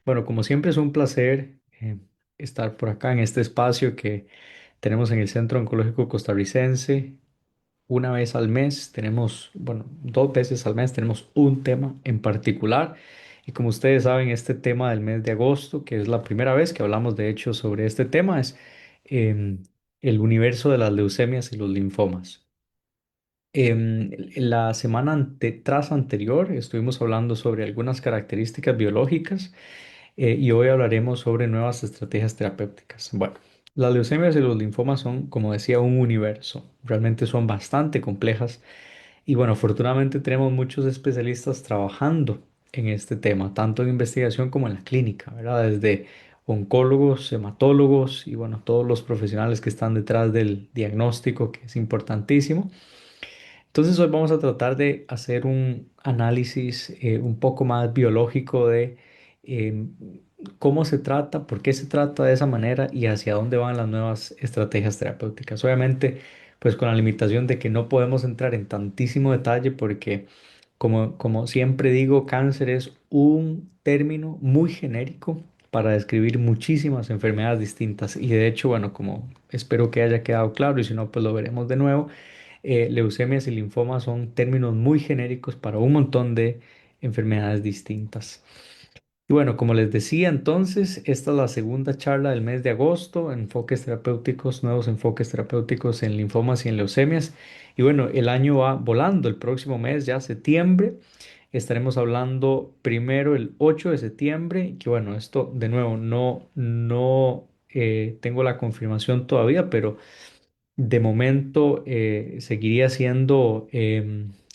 Bueno, como siempre es un placer estar por acá en este espacio que tenemos en el Centro Oncológico Costarricense. Una vez al mes tenemos, bueno, dos veces al mes tenemos un tema en particular. Y como ustedes saben, este tema del mes de agosto, que es la primera vez que hablamos de hecho sobre este tema, es em, el universo de las leucemias y los linfomas. La semana tras anterior estuvimos hablando sobre algunas características biológicas y hoy hablaremos sobre nuevas estrategias terapéuticas. Bueno, las leucemias y los linfomas son, como decía, un universo. Realmente son bastante complejas y bueno, afortunadamente tenemos muchos especialistas trabajando en este tema, tanto en investigación como en la clínica, ¿verdad? Desde oncólogos, hematólogos y bueno, todos los profesionales que están detrás del diagnóstico, que es importantísimo. Entonces hoy vamos a tratar de hacer un análisis un poco más biológico de eh, cómo se trata, por qué se trata de esa manera y hacia dónde van las nuevas estrategias terapéuticas. Obviamente, pues con la limitación de que no podemos entrar en tantísimo detalle porque, como siempre digo, cáncer es un término muy genérico para describir muchísimas enfermedades distintas. Y de hecho, bueno, como espero que haya quedado claro y si no, pues lo veremos de nuevo. Leucemias y linfomas son términos muy genéricos para un montón de enfermedades distintas. Y bueno, como les decía entonces, esta es la segunda charla del mes de agosto, enfoques terapéuticos, nuevos enfoques terapéuticos en linfomas y en leucemias. Y bueno, el año va volando, el próximo mes, ya septiembre, estaremos hablando primero el 8 de septiembre, que bueno, esto de nuevo no tengo la confirmación todavía, pero de momento seguiría siendo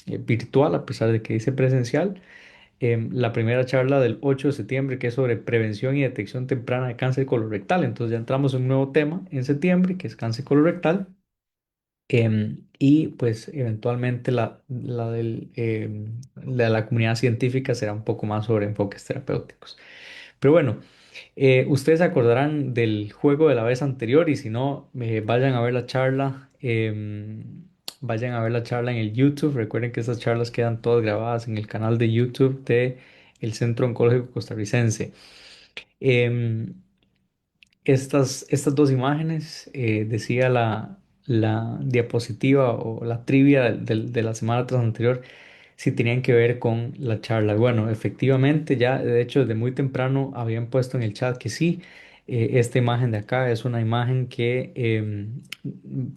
virtual a pesar de que dice presencial. La primera charla del 8 de septiembre que es sobre prevención y detección temprana de cáncer colorectal. Entonces ya entramos en un nuevo tema en septiembre que es cáncer colorectal. Y pues eventualmente la de la comunidad científica será un poco más sobre enfoques terapéuticos. Pero bueno, ustedes se acordarán del juego de la vez anterior y si no, vayan a ver la charla, vayan a ver la charla en el YouTube. Recuerden que estas charlas quedan todas grabadas en el canal de YouTube de el Centro Oncológico Costarricense. Em, estas dos imágenes, decía la diapositiva o la trivia de la semana tras anterior, si tenían que ver con la charla. Bueno, efectivamente, ya de hecho desde muy temprano habían puesto en el chat que sí, esta imagen de acá es una imagen que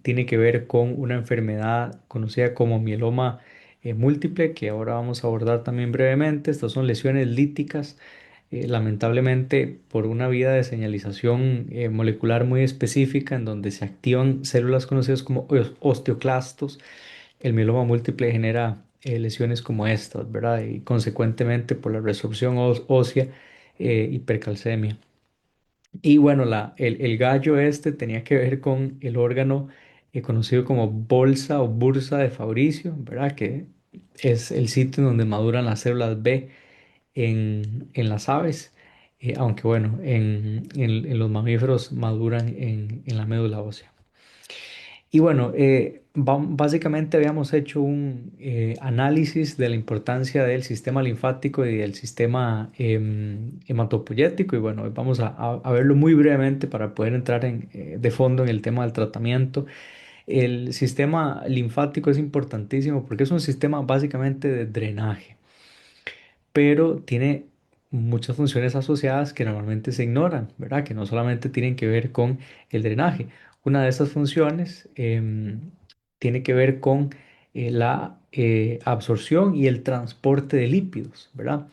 tiene que ver con una enfermedad conocida como mieloma múltiple, que ahora vamos a abordar también brevemente. Estas son lesiones líticas lamentablemente por una vía de señalización molecular muy específica en donde se activan células conocidas como osteoclastos. El mieloma múltiple genera lesiones como estas, ¿verdad? Y consecuentemente por la resorción ósea, hipercalcemia. Y bueno, el gallo este tenía que ver con el órgano conocido como bolsa o bursa de Fabricio, ¿verdad? Que es el sitio en donde maduran las células B en las aves, aunque bueno, en los mamíferos maduran en la médula ósea. Y bueno, básicamente habíamos hecho un análisis de la importancia del sistema linfático y del sistema hematopoyético. Y bueno, hoy vamos a verlo muy brevemente para poder entrar de fondo en el tema del tratamiento. El sistema linfático es importantísimo porque es un sistema básicamente de drenaje, pero tiene muchas funciones asociadas que normalmente se ignoran, ¿verdad? Que no solamente tienen que ver con el drenaje. Una de esas funciones tiene que ver con la absorción y el transporte de lípidos, ¿verdad?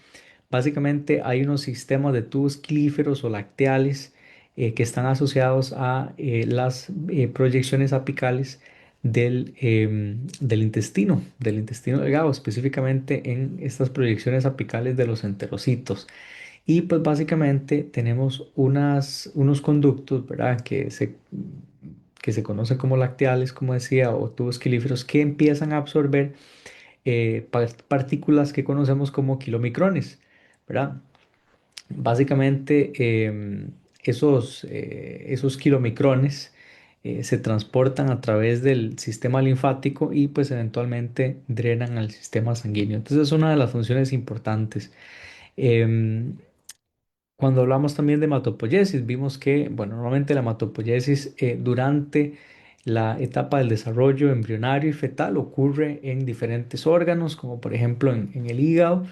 Básicamente hay unos sistemas de tubos quelíferos o lacteales que están asociados a las proyecciones apicales del intestino delgado, específicamente en estas proyecciones apicales de los enterocitos. Y pues básicamente tenemos unos conductos, ¿verdad? Que se conocen como lacteales, como decía, o tubos quelíferos, que empiezan a absorber partículas que conocemos como kilomicrones, ¿verdad? Básicamente, esos kilomicrones se transportan a través del sistema linfático y pues eventualmente drenan al sistema sanguíneo. Entonces es una de las funciones importantes. Em, Cuando hablamos también de hematopoiesis, vimos que, bueno, normalmente la hematopoiesis durante la etapa del desarrollo embrionario y fetal ocurre en diferentes órganos, como por ejemplo en el hígado,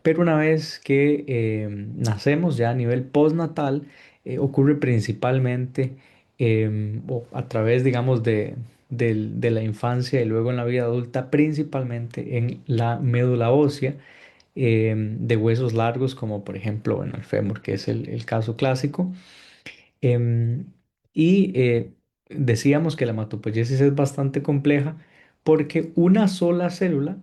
pero una vez que nacemos ya a nivel postnatal, ocurre principalmente o a través, digamos, de la infancia y luego en la vida adulta, principalmente en la médula ósea de huesos largos, como por ejemplo, bueno, el fémur, que es el caso clásico. Em, y decíamos que la hematopoiesis es bastante compleja porque una sola célula,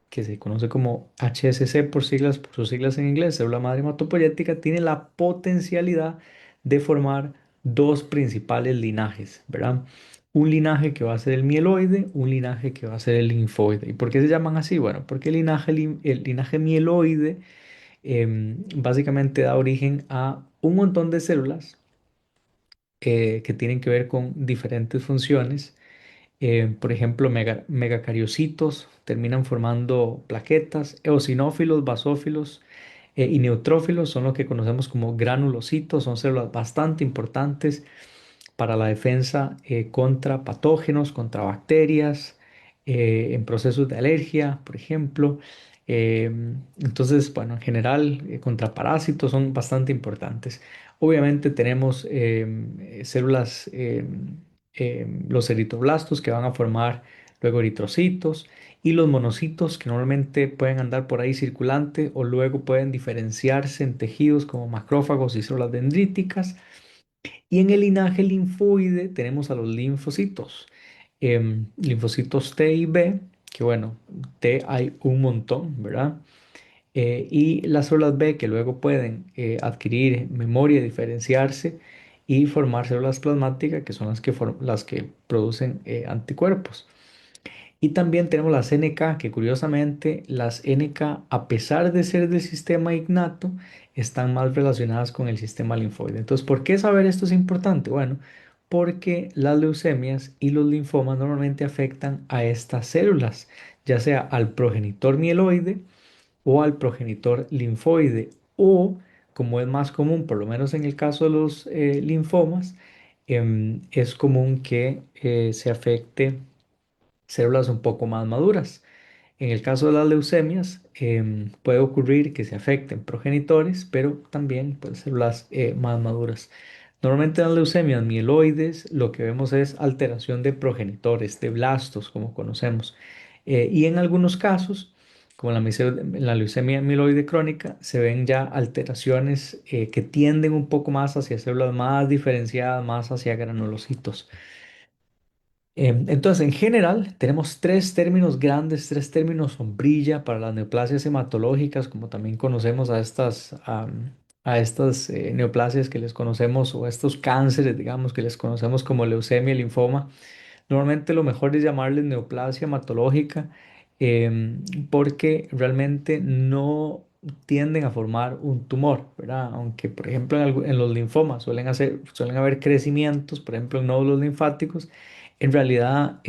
que se conoce como HSC por sus siglas en inglés, célula madre hematopoyética, tiene la potencialidad de formar dos principales linajes, ¿verdad? Un linaje que va a ser el mieloide, un linaje que va a ser el linfoide. ¿Y por qué se llaman así? Bueno, porque el linaje mieloide básicamente da origen a un montón de células que tienen que ver con diferentes funciones. Por ejemplo, megacariocitos terminan formando plaquetas, eosinófilos, basófilos y neutrófilos son lo que conocemos como granulocitos, son células bastante importantes para la defensa contra patógenos, contra bacterias, en procesos de alergia, por ejemplo. Entonces, bueno, en general, contra parásitos son bastante importantes. Obviamente tenemos células, los eritroblastos que van a formar luego eritrocitos y los monocitos que normalmente pueden andar por ahí circulante o luego pueden diferenciarse en tejidos como macrófagos y células dendríticas. Y en el linaje linfoide tenemos a los linfocitos, linfocitos T y B, que bueno, T hay un montón, ¿verdad? Y las células B que luego pueden adquirir memoria, diferenciarse y formar células plasmáticas, que son las que producen anticuerpos. Y también tenemos las NK, que curiosamente las NK, a pesar de ser del sistema innato, están más relacionadas con el sistema linfoide. Entonces, ¿por qué saber esto es importante? Bueno, porque las leucemias y los linfomas normalmente afectan a estas células, ya sea al progenitor mieloide o al progenitor linfoide, o como es más común, por lo menos en el caso de los linfomas, es común que se afecte células un poco más maduras. En el caso de las leucemias, puede ocurrir que se afecten progenitores, pero también pues, células más maduras. Normalmente en las leucemias mieloides lo que vemos es alteración de progenitores, de blastos, como conocemos. Y en algunos casos, como en la leucemia mieloide crónica, se ven ya alteraciones que tienden un poco más hacia células más diferenciadas, más hacia granulocitos. Entonces, en general, tenemos tres términos grandes, tres términos sombrilla para las neoplasias hematológicas, como también conocemos a estas neoplasias que les conocemos, o estos cánceres, digamos, que les conocemos como leucemia y linfoma. Normalmente lo mejor es llamarles neoplasia hematológica, porque realmente no tienden a formar un tumor, ¿verdad? Aunque, por ejemplo, en los linfomas suelen haber crecimientos, por ejemplo, en nódulos linfáticos, en realidad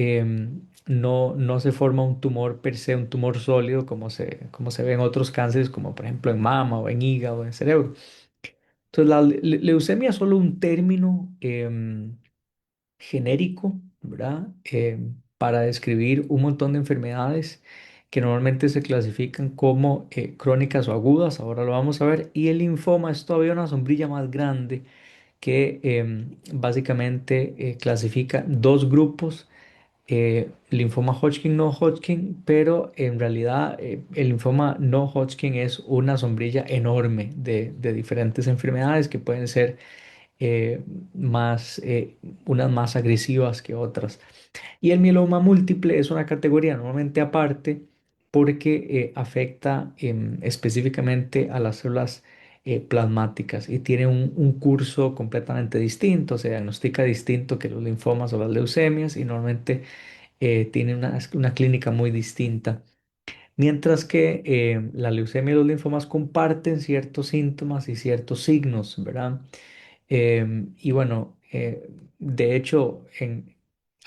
no se forma un tumor per se, un tumor sólido como se ve en otros cánceres, como por ejemplo en mama o en hígado o en cerebro. Entonces, la leucemia es solo un término genérico, ¿verdad? Para describir un montón de enfermedades que normalmente se clasifican como crónicas o agudas, ahora lo vamos a ver, y el linfoma es todavía una sombrilla más grande que básicamente clasifica dos grupos, linfoma Hodgkin, no Hodgkin, pero en realidad el linfoma no Hodgkin es una sombrilla enorme de diferentes enfermedades que pueden ser eh, más, unas más agresivas que otras. Y el mieloma múltiple es una categoría normalmente aparte porque afecta específicamente a las células plasmáticas y tiene un curso completamente distinto, se diagnostica distinto que los linfomas o las leucemias y normalmente tiene una clínica muy distinta. Mientras que la leucemia y los linfomas comparten ciertos síntomas y ciertos signos, ¿verdad? Y bueno, de hecho,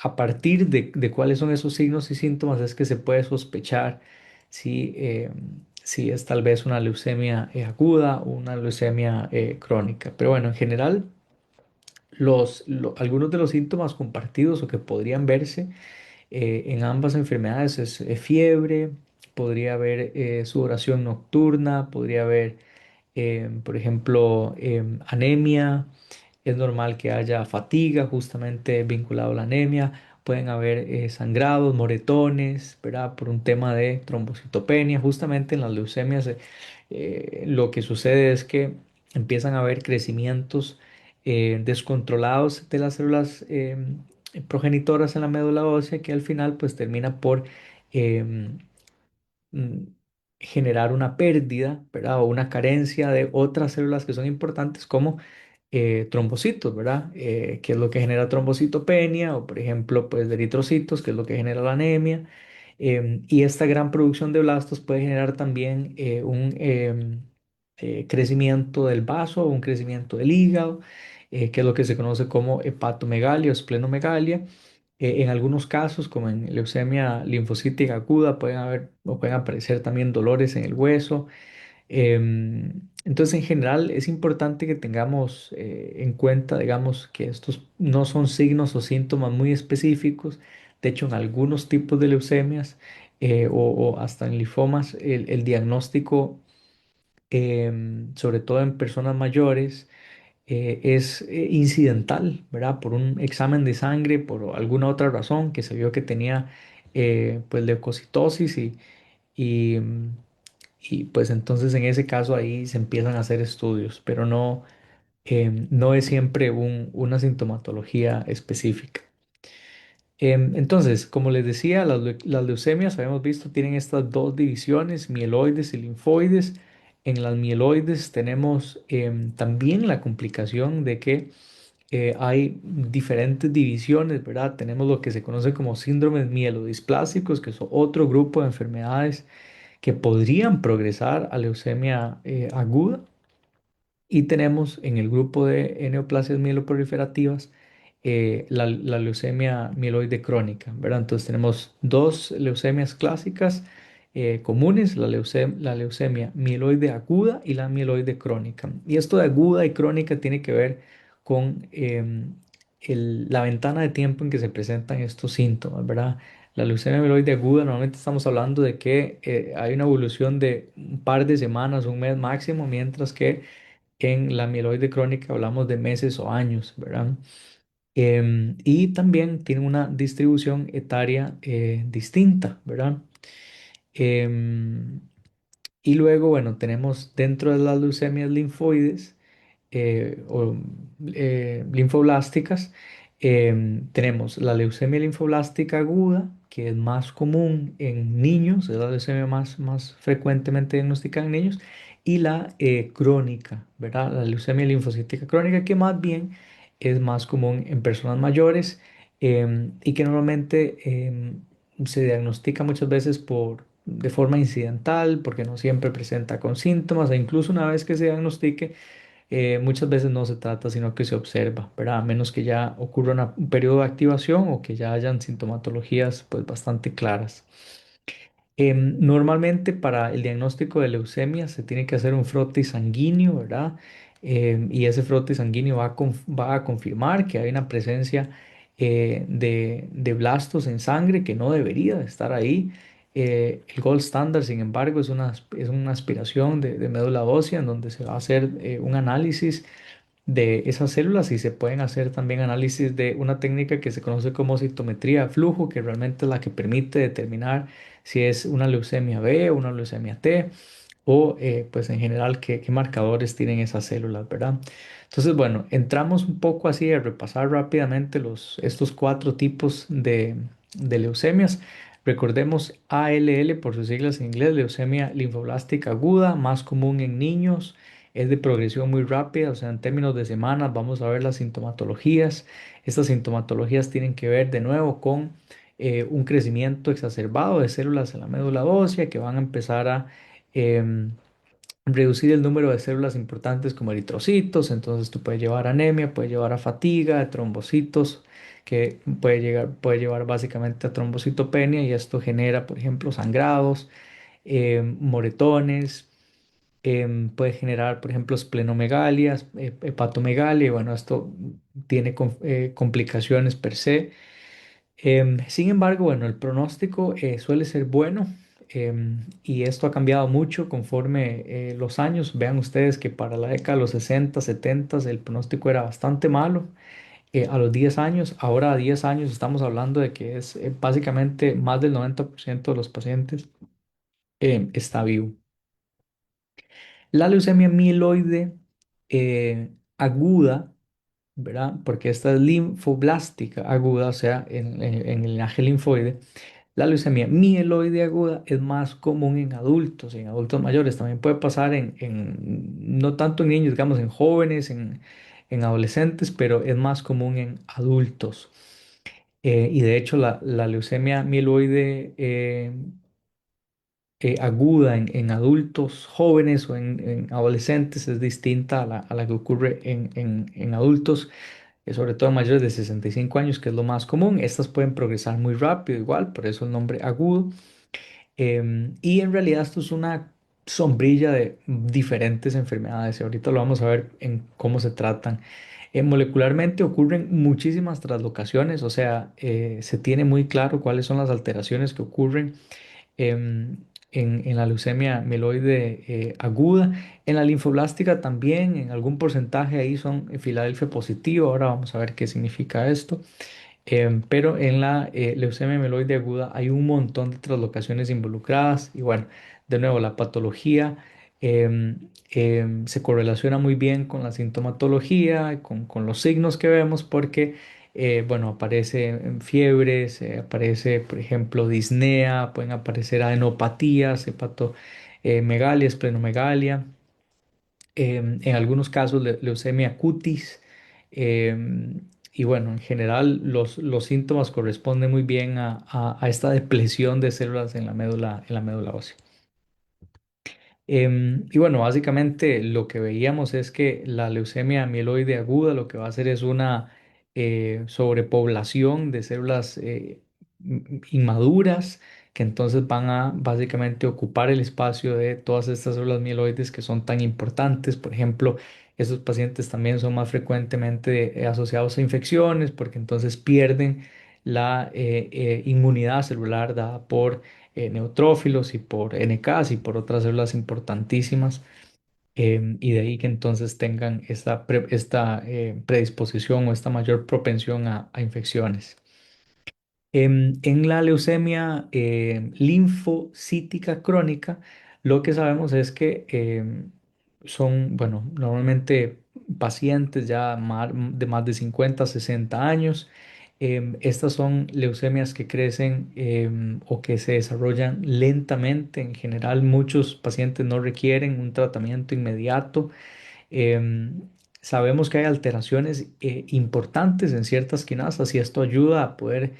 a partir de cuáles son esos signos y síntomas es que se puede sospechar si si es tal vez una leucemia aguda o una leucemia crónica. Pero bueno, en general, algunos de los síntomas compartidos o que podrían verse en ambas enfermedades es fiebre, podría haber sudoración nocturna, podría haber, por ejemplo, anemia. Es normal que haya fatiga justamente vinculado a la anemia. Pueden haber sangrados, moretones, ¿verdad? Por un tema de trombocitopenia. Justamente en las leucemias lo que sucede es que empiezan a haber crecimientos descontrolados de las células progenitoras en la médula ósea que al final pues termina por em, mm, generar una pérdida, ¿verdad? O una carencia de otras células que son importantes como trombocitos, ¿verdad? Que es lo que genera trombocitopenia o, por ejemplo, pues de eritrocitos, que es lo que genera la anemia. Y esta gran producción de blastos puede generar también un crecimiento del vaso, un crecimiento del hígado, que es lo que se conoce como hepatomegalia o esplenomegalia. En algunos casos, como en leucemia linfocítica aguda, pueden haber o pueden aparecer también dolores en el hueso. Entonces, en general, es importante que tengamos en cuenta, digamos, que estos no son signos o síntomas muy específicos. De hecho, en algunos tipos de leucemias o hasta en linfomas, el diagnóstico, sobre todo en personas mayores, es incidental, ¿verdad? Por un examen de sangre, por alguna otra razón, que se vio que tenía pues leucocitosis y, y, pues entonces en ese caso ahí se empiezan a hacer estudios, pero no es siempre una sintomatología específica. Entonces, como les decía, las leucemias, habíamos visto, tienen estas dos divisiones, mieloides y linfoides. En las mieloides tenemos también la complicación de que hay diferentes divisiones, ¿verdad? Tenemos lo que se conoce como síndromes mielodisplásicos, que son otro grupo de enfermedades que podrían progresar a leucemia aguda. Y tenemos en el grupo de neoplasias mieloproliferativas la leucemia mieloide crónica, ¿verdad? Entonces tenemos dos leucemias clásicas comunes, la leucemia mieloide aguda y la mieloide crónica. Y esto de aguda y crónica tiene que ver con la ventana de tiempo en que se presentan estos síntomas, ¿verdad? La leucemia mieloide aguda, normalmente estamos hablando de que hay una evolución de un par de semanas, un mes máximo, mientras que en la mieloide crónica hablamos de meses o años, ¿verdad? Y también tiene una distribución etaria distinta, ¿verdad? Em, y luego, bueno, tenemos dentro de las leucemias linfoides o linfoblásticas, tenemos la leucemia linfoblástica aguda, que es más común en niños, es la leucemia más frecuentemente diagnosticada en niños, y la crónica, ¿verdad? La leucemia linfocítica crónica, que más bien es más común en personas mayores y que normalmente se diagnostica muchas veces de forma incidental, porque no siempre presenta con síntomas, e incluso una vez que se diagnostique, muchas veces no se trata, sino que se observa, ¿verdad? A menos que ya ocurra un periodo de activación o que ya hayan sintomatologías pues bastante claras. Normalmente para el diagnóstico de leucemia se tiene que hacer un frotis sanguíneo, ¿verdad? Y ese frotis sanguíneo va a confirmar que hay una presencia de blastos en sangre que no debería de estar ahí. El gold standard, sin embargo, es una aspiración de médula ósea en donde se va a hacer un análisis de esas células y se pueden hacer también análisis de una técnica que se conoce como citometría de flujo, que realmente es la que permite determinar si es una leucemia B o una leucemia T o pues en general qué marcadores tienen esas células, ¿verdad? Entonces, bueno, entramos un poco así a repasar rápidamente estos cuatro tipos de leucemias. Recordemos ALL por sus siglas en inglés, leucemia linfoblástica aguda, más común en niños, es de progresión muy rápida, o sea, en términos de semanas vamos a ver las sintomatologías. Estas sintomatologías tienen que ver de nuevo con un crecimiento exacerbado de células en la médula ósea que van a empezar a em, reducir el número de células importantes como eritrocitos, entonces esto puede llevar a anemia, puede llevar a fatiga, trombocitos, que puede llevar básicamente a trombocitopenia y esto genera, por ejemplo, sangrados. moretones, puede generar, por ejemplo, esplenomegalia, hepatomegalia, y bueno, esto tiene complicaciones per se. Sin embargo, bueno, el pronóstico suele ser bueno, y esto ha cambiado mucho conforme los años. Vean ustedes que para la década de los 60, 70 el pronóstico era bastante malo. A los 10 años, ahora a 10 años estamos hablando de que es básicamente más del 90% de los pacientes está vivo. La leucemia mieloide aguda, ¿verdad? Porque esta es linfoblástica aguda, o sea, en el linaje linfoide. La leucemia mieloide aguda es más común en adultos mayores. También puede pasar no tanto en niños, digamos, en jóvenes, en adolescentes, pero es más común en adultos. Y de hecho, la leucemia mieloide aguda en adultos jóvenes o en adolescentes es distinta a la que ocurre en adultos, sobre todo mayores de 65 años, que es lo más común. Estas pueden progresar muy rápido, igual, por eso el nombre agudo. Y en realidad esto es una sombrilla de diferentes enfermedades, y ahorita lo vamos a ver en cómo se tratan. Molecularmente ocurren muchísimas translocaciones, o sea, se tiene muy claro cuáles son las alteraciones que ocurren em, en la leucemia mieloide aguda. En la linfoblástica también, en algún porcentaje ahí son Filadelfia positivo. Ahora vamos a ver qué significa esto. Pero en la leucemia mieloide aguda hay un montón de translocaciones involucradas, y bueno, de nuevo, la patología se correlaciona muy bien con la sintomatología, con los signos que vemos, porque bueno, aparece en fiebres, aparece, por ejemplo, disnea, pueden aparecer adenopatías, hepatomegalia, esplenomegalia, en algunos casos leucemia cutis. Y bueno, en general los síntomas corresponden muy bien a esta depresión de células en la médula ósea. Y bueno, básicamente lo que veíamos es que la leucemia mieloide aguda lo que va a hacer es una sobrepoblación de células inmaduras, que entonces van a básicamente ocupar el espacio de todas estas células mieloides que son tan importantes. Por ejemplo, estos pacientes también son más frecuentemente asociados a infecciones, porque entonces pierden la inmunidad celular dada por neutrófilos y por NKs y por otras células importantísimas, y de ahí que entonces tengan esta predisposición o esta mayor propensión a infecciones. En la leucemia linfocítica crónica, lo que sabemos es que son, bueno, normalmente pacientes ya de más de 50, 60 años. Estas son leucemias que crecen o que se desarrollan lentamente. En general, muchos pacientes no requieren un tratamiento inmediato. Em, Sabemos que hay alteraciones importantes en ciertas quinasas, y esto ayuda a poder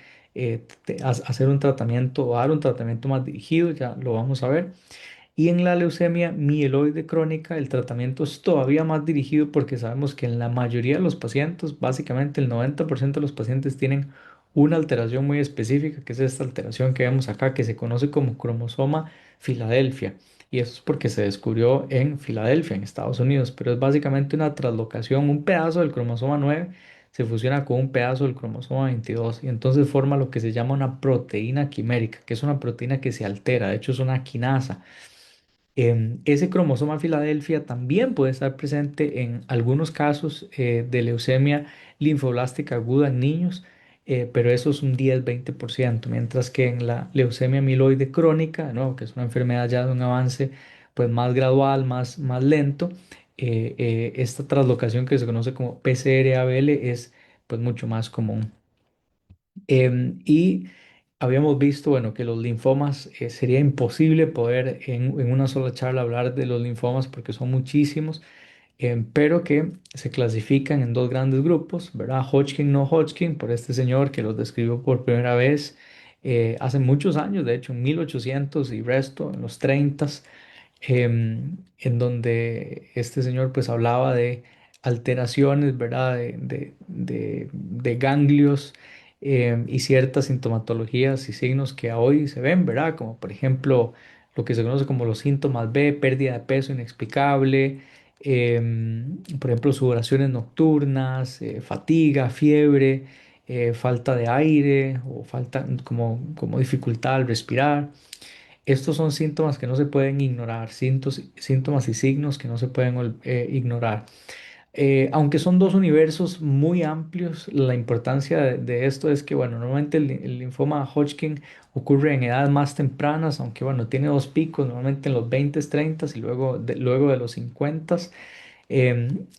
hacer un tratamiento o dar un tratamiento más dirigido, ya lo vamos a ver. Y en la leucemia mieloide crónica el tratamiento es todavía más dirigido, porque sabemos que en la mayoría de los pacientes, básicamente el 90% de los pacientes tienen una alteración muy específica, que es esta alteración que vemos acá, que se conoce como cromosoma Filadelfia. Y eso es porque se descubrió en Filadelfia, en Estados Unidos, pero es básicamente una translocación. Un pedazo del cromosoma 9 se fusiona con un pedazo del cromosoma 22, y entonces forma lo que se llama una proteína quimérica, que es una proteína que se altera, de hecho es una quinasa. Ese cromosoma Filadelfia también puede estar presente en algunos casos de leucemia linfoblástica aguda en niños, pero eso es un 10-20%, mientras que en la leucemia mieloide crónica, ¿no? Que es una enfermedad ya de un avance pues más gradual, más lento, esta translocación que se conoce como PCR-ABL es pues mucho más común. Y habíamos visto, bueno, que los linfomas sería imposible poder en una sola charla hablar de los linfomas, porque son muchísimos, pero que se clasifican en dos grandes grupos, ¿verdad? Hodgkin, no Hodgkin, por este señor que los describió por primera vez hace muchos años, de hecho en 1800 y resto, en los 30, en donde este señor pues hablaba de alteraciones, ¿verdad? De ganglios, y ciertas sintomatologías y signos que hoy se ven, ¿verdad? Como por ejemplo lo que se conoce como los síntomas B, pérdida de peso inexplicable, por ejemplo, sudoraciones nocturnas, fatiga, fiebre, falta de aire o falta como dificultad al respirar. Estos son síntomas que no se pueden ignorar, síntomas y signos que no se pueden ignorar. Aunque son dos universos muy amplios, la importancia de esto es que, bueno, normalmente el linfoma Hodgkin ocurre en edades más tempranas, aunque, bueno, tiene dos picos, normalmente en los 20, 30 y luego de los 50.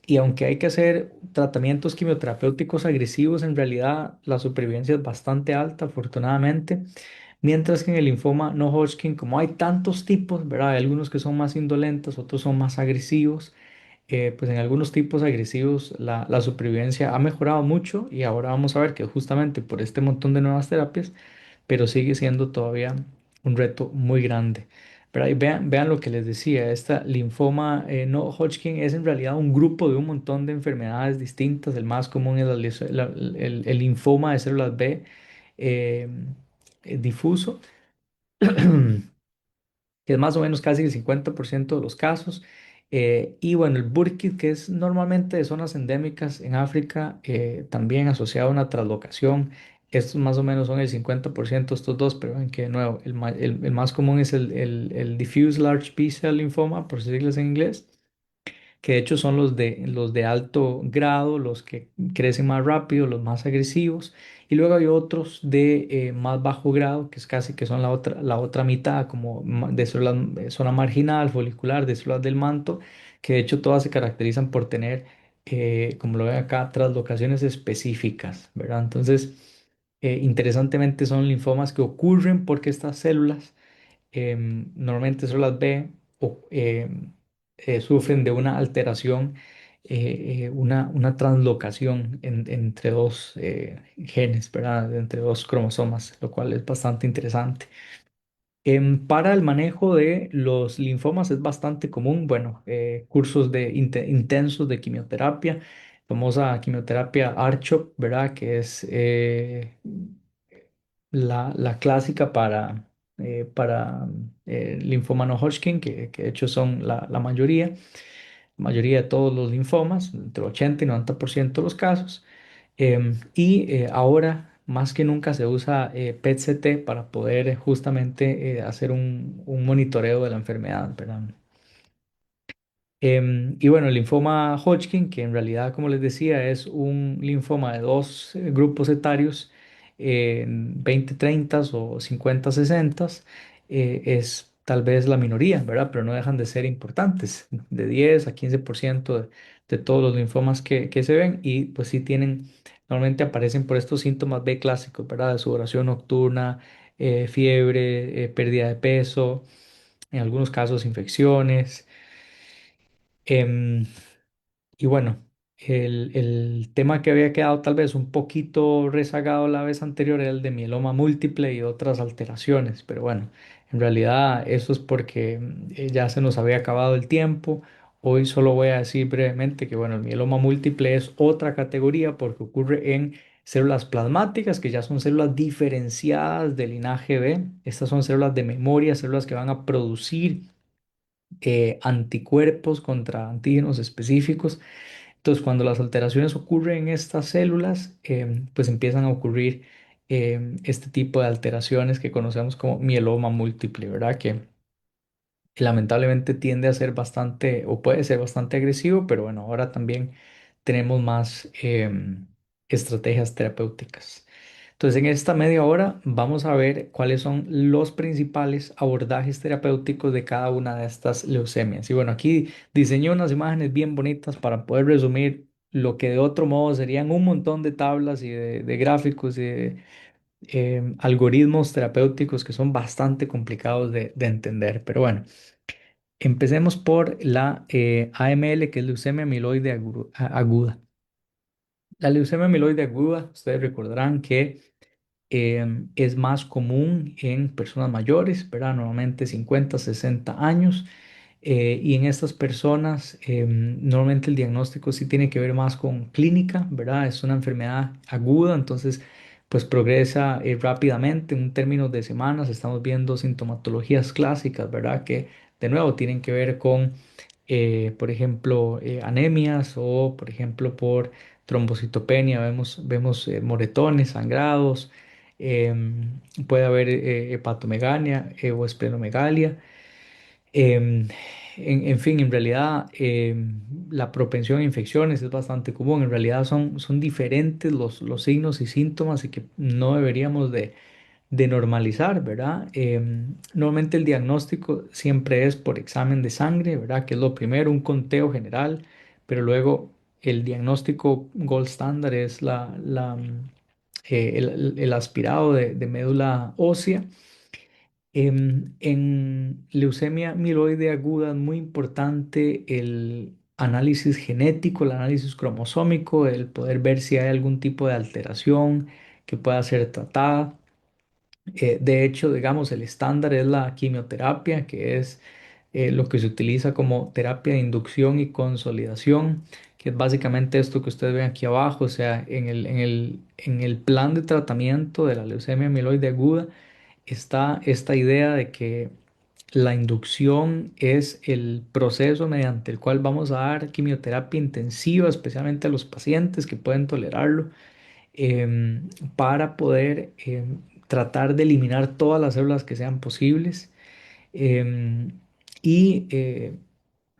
Y aunque hay que hacer tratamientos quimioterapéuticos agresivos, en realidad la supervivencia es bastante alta, afortunadamente. Mientras que en el linfoma no Hodgkin, como hay tantos tipos, ¿verdad? Hay algunos que son más indolentes, otros son más agresivos. Pues en algunos tipos agresivos la supervivencia ha mejorado mucho y ahora vamos a ver que justamente por este montón de nuevas terapias, pero sigue siendo todavía un reto muy grande. Pero ahí vean lo que les decía, esta linfoma no Hodgkin es en realidad un grupo de un montón de enfermedades distintas. El más común es el linfoma de células B eh, difuso, que es más o menos casi el 50% de los casos. Y bueno, el Burkitt, que es normalmente de zonas endémicas en África, también asociado a una translocación. Estos más o menos son el 50% estos dos, pero ven que de nuevo, el más común es el Diffuse Large B-Cell Lymphoma, por siglas en inglés, que de hecho son los de alto grado, los que crecen más rápido, los más agresivos, y luego hay otros de más bajo grado, que es casi que son la otra mitad, como de células, zona marginal, folicular, de células del manto, que de hecho todas se caracterizan por tener, como lo ven acá, translocaciones específicas, ¿verdad? Entonces, interesantemente son linfomas que ocurren porque estas células normalmente células B o, sufren de una alteración, una translocación entre dos genes, ¿verdad? Entre dos cromosomas, lo cual es bastante interesante. Para el manejo de los linfomas es bastante común, bueno, cursos intensos de quimioterapia, famosa quimioterapia R-CHOP, ¿verdad? Que es la clásica para linfoma no Hodgkin, que de hecho son la mayoría de todos los linfomas, entre 80 y 90% de los casos. Y ahora, más que nunca, se usa PET-CT para poder justamente hacer un monitoreo de la enfermedad, ¿verdad? Y bueno, el linfoma Hodgkin, que en realidad, como les decía, es un linfoma de dos grupos etarios, 20, 30 o 50, 60, es tal vez la minoría, ¿verdad? Pero no dejan de ser importantes, de 10 a 15% de todos los linfomas que se ven y pues sí normalmente aparecen por estos síntomas B clásicos, ¿verdad? De sudoración nocturna, fiebre, pérdida de peso, en algunos casos infecciones. Em, y bueno, el tema que había quedado tal vez un poquito rezagado la vez anterior era el de mieloma múltiple y otras alteraciones, pero bueno, en realidad eso es porque ya se nos había acabado el tiempo. Hoy solo voy a decir brevemente que bueno, el mieloma múltiple es otra categoría porque ocurre en células plasmáticas, que ya son células diferenciadas del linaje B. Estas son células de memoria, células que van a producir anticuerpos contra antígenos específicos. Entonces, cuando las alteraciones ocurren en estas células, pues empiezan a ocurrir este tipo de alteraciones que conocemos como mieloma múltiple, ¿verdad? Que lamentablemente tiende a ser bastante o puede ser bastante agresivo, pero bueno, ahora también tenemos más estrategias terapéuticas. Entonces, en esta media hora vamos a ver cuáles son los principales abordajes terapéuticos de cada una de estas leucemias. Y bueno, aquí diseñé unas imágenes bien bonitas para poder resumir lo que de otro modo serían un montón de tablas y de gráficos y de algoritmos terapéuticos que son bastante complicados de entender. Pero bueno. Empecemos por la AML, que es leucemia amiloide aguda. La leucemia amiloide aguda, ustedes recordarán que es más común en personas mayores, ¿verdad? Normalmente 50, 60 años. Y en estas personas, normalmente el diagnóstico sí tiene que ver más con clínica, ¿verdad? Es una enfermedad aguda, entonces pues progresa rápidamente, en términos de semanas estamos viendo sintomatologías clásicas, ¿verdad? Que de nuevo tienen que ver con, por ejemplo, anemias o, por ejemplo, por trombocitopenia, vemos moretones, sangrados, puede haber hepatomegalia o esplenomegalia. Em, en fin, en realidad la propensión a infecciones es bastante común. En realidad son diferentes los signos y síntomas y que no deberíamos de normalizar, ¿verdad? Normalmente el diagnóstico siempre es por examen de sangre, ¿verdad? Que es lo primero, un conteo general, pero luego el diagnóstico gold standard es el aspirado de médula ósea. En leucemia mieloide aguda es muy importante el análisis genético, el análisis cromosómico, el poder ver si hay algún tipo de alteración que pueda ser tratada. De hecho, digamos, el estándar es la quimioterapia, que es lo que se utiliza como terapia de inducción y consolidación, que es básicamente esto que ustedes ven aquí abajo, o sea, en el plan de tratamiento de la leucemia mieloide aguda está esta idea de que la inducción es el proceso mediante el cual vamos a dar quimioterapia intensiva, especialmente a los pacientes que pueden tolerarlo, para poder tratar de eliminar todas las células que sean posibles. Em, y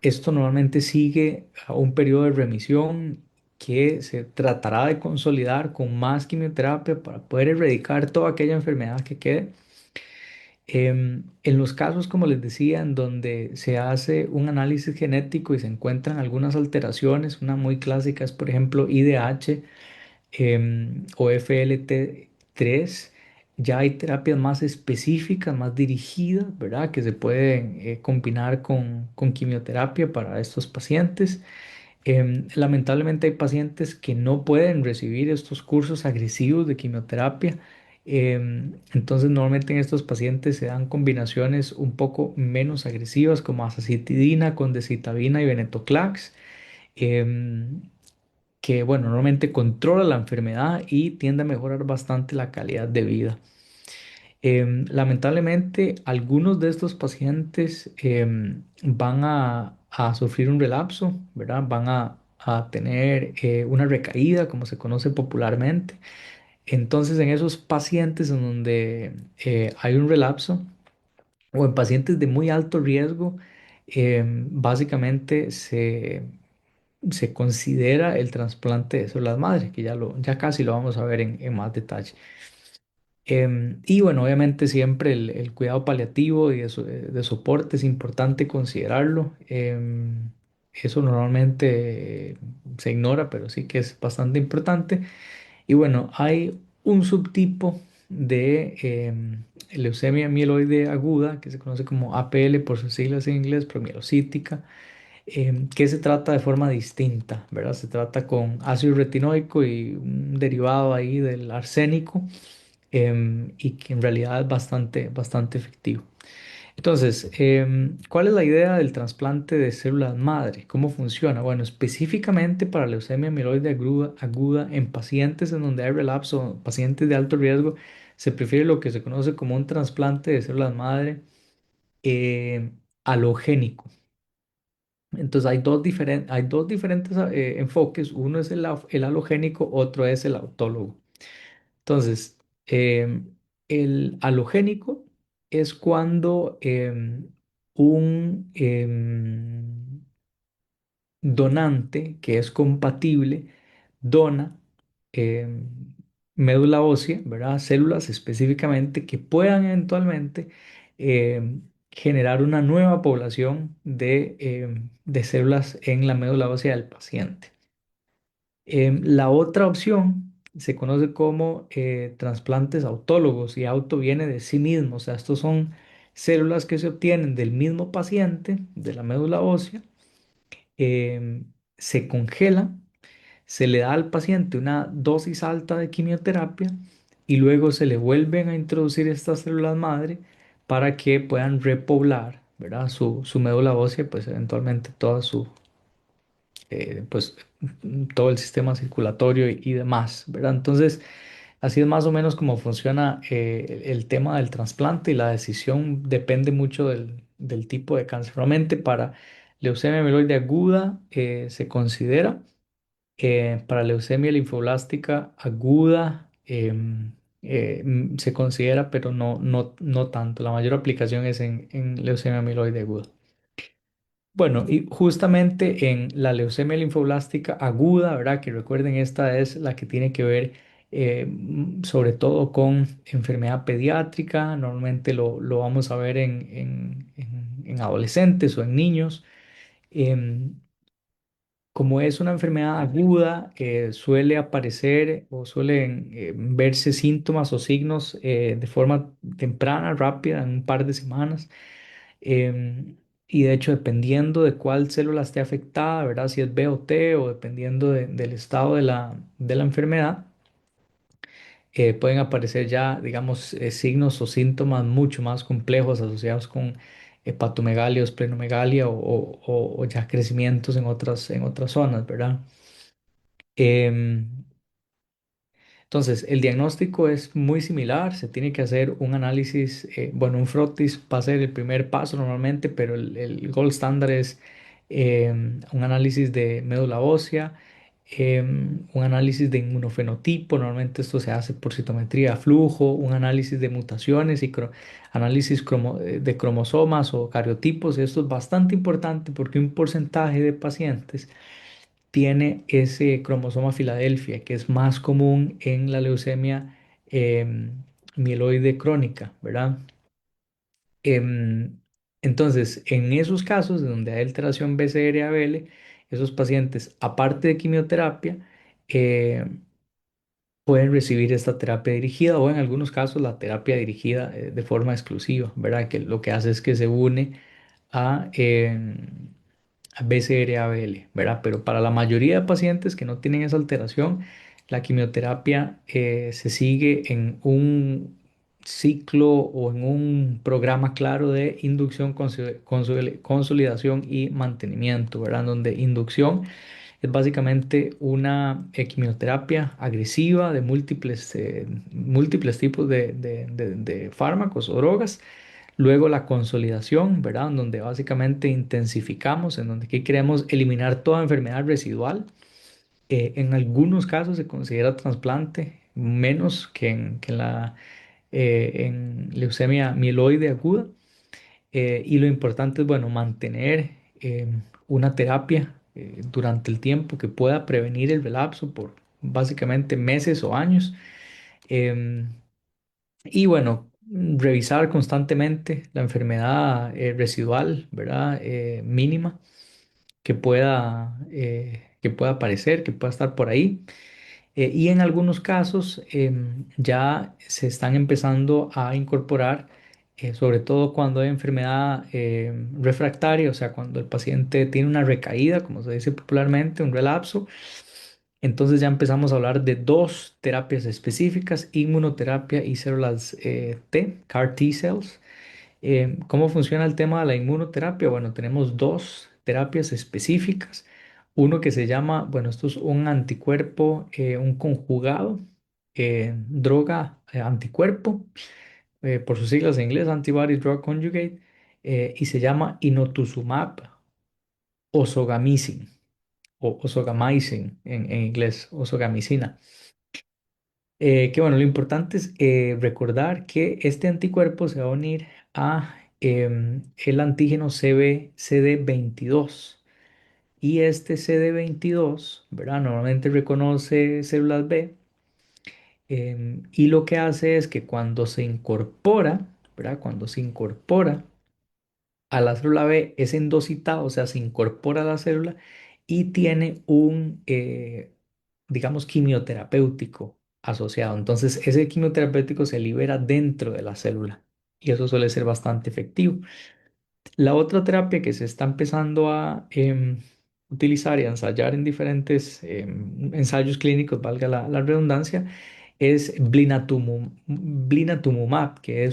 esto normalmente sigue a un periodo de remisión que se tratará de consolidar con más quimioterapia para poder erradicar toda aquella enfermedad que quede. En los casos, como les decía, en donde se hace un análisis genético y se encuentran algunas alteraciones, una muy clásica es, por ejemplo, IDH o FLT3, ya hay terapias más específicas, más dirigidas, ¿verdad? Que se pueden combinar con quimioterapia para estos pacientes. Lamentablemente hay pacientes que no pueden recibir estos cursos agresivos de quimioterapia. Entonces normalmente en estos pacientes se dan combinaciones un poco menos agresivas como azacitidina con decitabina y venetoclax, em, que bueno, normalmente controla la enfermedad y tiende a mejorar bastante la calidad de vida. Lamentablemente, algunos de estos pacientes van a sufrir un relapso, ¿verdad? Van a tener una recaída, como se conoce popularmente. Entonces, en esos pacientes en donde hay un relapso o en pacientes de muy alto riesgo, básicamente se considera el trasplante de células madre, que ya casi lo vamos a ver en más detalle. Y bueno, obviamente siempre el cuidado paliativo y de soporte es importante considerarlo. Eso normalmente se ignora, pero sí que es bastante importante. Y bueno, hay un subtipo de leucemia mieloide aguda, que se conoce como APL por sus siglas en inglés, promielocítica, que se trata de forma distinta, ¿verdad? Se trata con ácido retinoico y un derivado ahí del arsénico, y que en realidad es bastante efectivo. Entonces, ¿cuál es la idea del trasplante de células madre? ¿Cómo funciona? Bueno, específicamente para leucemia mieloide aguda en pacientes en donde hay relapso, pacientes de alto riesgo, se prefiere lo que se conoce como un trasplante de células madre eh, alogénico. Entonces hay dos diferentes enfoques. Uno es el alogénico, otro es el autólogo. Entonces, el halogénico es cuando un donante que es compatible dona em, médula ósea, ¿verdad? Células específicamente que puedan eventualmente generar una nueva población de células en la médula ósea del paciente. La otra opción se conoce como trasplantes autólogos y auto viene de sí mismo, o sea, estos son células que se obtienen del mismo paciente, de la médula ósea, se congelan, se le da al paciente una dosis alta de quimioterapia y luego se le vuelven a introducir estas células madre para que puedan repoblar, ¿verdad? Su médula ósea, pues eventualmente pues todo el sistema circulatorio y demás, ¿verdad? Entonces, Así es más o menos como funciona el tema del trasplante y la decisión depende mucho del tipo de cáncer. Realmente para leucemia mieloide aguda se considera, para leucemia linfoblástica aguda se considera, pero no tanto. La mayor aplicación es en leucemia mieloide aguda. Bueno, y justamente en la leucemia linfoblástica aguda, ¿verdad? Que recuerden, esta es la que tiene que ver sobre todo con enfermedad pediátrica. Normalmente lo vamos a ver en adolescentes o en niños. Em, Como es una enfermedad aguda, suele aparecer o suelen verse síntomas o signos de forma temprana, rápida, en un par de semanas. Y de hecho, dependiendo de cuál célula esté afectada, ¿verdad? Si es B o T o dependiendo del estado de la enfermedad, pueden aparecer ya, digamos, signos o síntomas mucho más complejos asociados con hepatomegalia o esplenomegalia o ya crecimientos en otras zonas, ¿verdad? Em, entonces, el diagnóstico es muy similar, se tiene que hacer un análisis, bueno, un frotis va a ser el primer paso normalmente, pero el gold standard es un análisis de médula ósea, un análisis de inmunofenotipo, normalmente esto se hace por citometría, flujo, un análisis de mutaciones y análisis de cromosomas o cariotipos. Esto es bastante importante porque un porcentaje de pacientes tiene ese cromosoma Filadelfia, que es más común en la leucemia mieloide crónica, ¿verdad? Em, entonces, en esos casos de donde hay alteración BCR-ABL, esos pacientes, aparte de quimioterapia, eh, pueden recibir esta terapia dirigida o en algunos casos la terapia dirigida de forma exclusiva, ¿verdad? Que lo que hace es que se une a BCR-ABL, ¿verdad? Pero para la mayoría de pacientes que no tienen esa alteración, la quimioterapia se sigue en un ciclo o en un programa claro de inducción, consolidación y mantenimiento, ¿verdad? Donde inducción es básicamente una quimioterapia agresiva de múltiples tipos de fármacos o drogas. Luego la consolidación, ¿verdad? En donde básicamente intensificamos, en donde aquí queremos eliminar toda enfermedad residual. En algunos casos se considera trasplante, menos que en leucemia mieloide aguda. Y lo importante es, bueno, mantener una terapia durante el tiempo que pueda prevenir el relapso por básicamente meses o años. Em, y bueno, revisar constantemente la enfermedad residual, ¿verdad? Mínima que pueda aparecer, que pueda estar por ahí. Y en algunos casos ya se están empezando a incorporar, sobre todo cuando hay enfermedad refractaria, o sea, cuando el paciente tiene una recaída, como se dice popularmente, un relapso. Entonces ya empezamos a hablar de dos terapias específicas, inmunoterapia y células T, CAR T cells. ¿Cómo funciona el tema de la inmunoterapia? Bueno, tenemos dos terapias específicas. Uno que se llama, bueno, esto es un anticuerpo, un conjugado, droga anticuerpo, por sus siglas en inglés, Antibody Drug Conjugate, y se llama inotuzumab ozogamicin o ozogamicin en inglés, ozogamicina. Que bueno, lo importante es recordar que este anticuerpo se va a unir a el antígeno CD22 y este CD22, ¿verdad? Normalmente reconoce células B y lo que hace es que cuando se incorpora, ¿verdad? Cuando se incorpora a la célula B es endocitado, o sea, se incorpora a la célula y tiene un, digamos, quimioterapéutico asociado. Entonces, ese quimioterapéutico se libera dentro de la célula y eso suele ser bastante efectivo. La otra terapia que se está empezando a utilizar y a ensayar en diferentes ensayos clínicos, valga la redundancia, es blinatumomab, que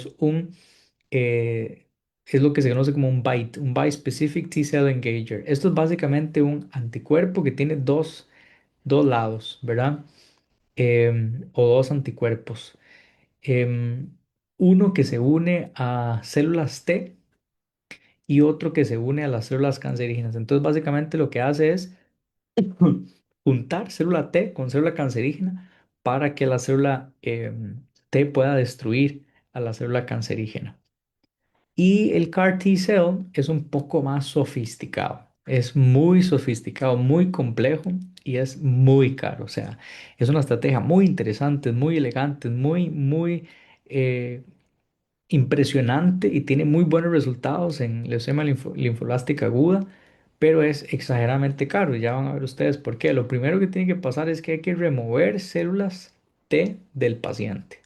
eh, es lo que se conoce como un bispecific T-cell engager. Esto es básicamente un anticuerpo que tiene dos lados, ¿verdad? o dos anticuerpos. Em, Uno que se une a células T y otro que se une a las células cancerígenas. Entonces, básicamente lo que hace es juntar célula T con célula cancerígena para que la célula T pueda destruir a la célula cancerígena. Y el CAR T-cell es un poco más sofisticado. Es muy sofisticado, muy complejo y es muy caro. O sea, es una estrategia muy interesante, muy elegante, muy eh, impresionante y tiene muy buenos resultados en leucemia linfoblástica aguda, pero es exageradamente caro. Ya van a ver ustedes por qué. Lo primero que tiene que pasar es que hay que remover células T del paciente.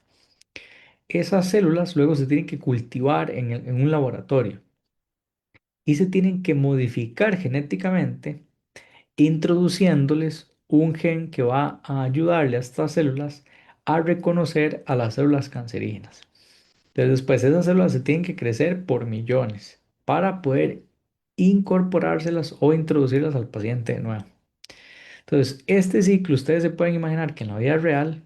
Esas células luego se tienen que cultivar en un laboratorio y se tienen que modificar genéticamente, introduciéndoles un gen que va a ayudarle a estas células a reconocer a las células cancerígenas. Entonces, después esas células se tienen que crecer por millones para poder incorporárselas o introducirlas al paciente de nuevo. Entonces, este ciclo, ustedes se pueden imaginar que en la vida real,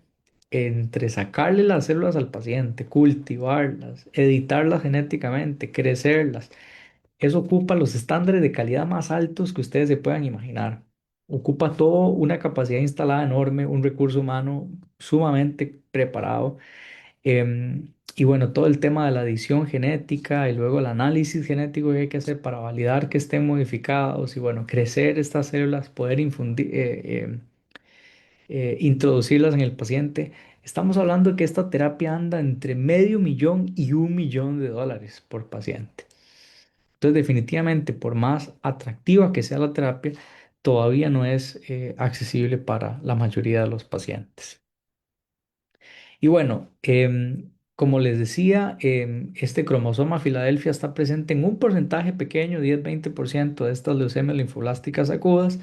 entre sacarle las células al paciente, cultivarlas, editarlas genéticamente, crecerlas, eso ocupa los estándares de calidad más altos que ustedes se puedan imaginar. Ocupa todo una capacidad instalada enorme, un recurso humano sumamente preparado. Y bueno, todo el tema de la edición genética y luego el análisis genético que hay que hacer para validar que estén modificados y bueno, crecer estas células, poder introducirlas en el paciente. Estamos hablando de que esta terapia anda entre medio millón y $1 millón por paciente. Entonces, definitivamente, por más atractiva que sea la terapia, todavía no es accesible para la mayoría de los pacientes. Y bueno, como les decía, este cromosoma Filadelfia está presente en un porcentaje pequeño, 10-20% de estas leucemias linfoblásticas agudas,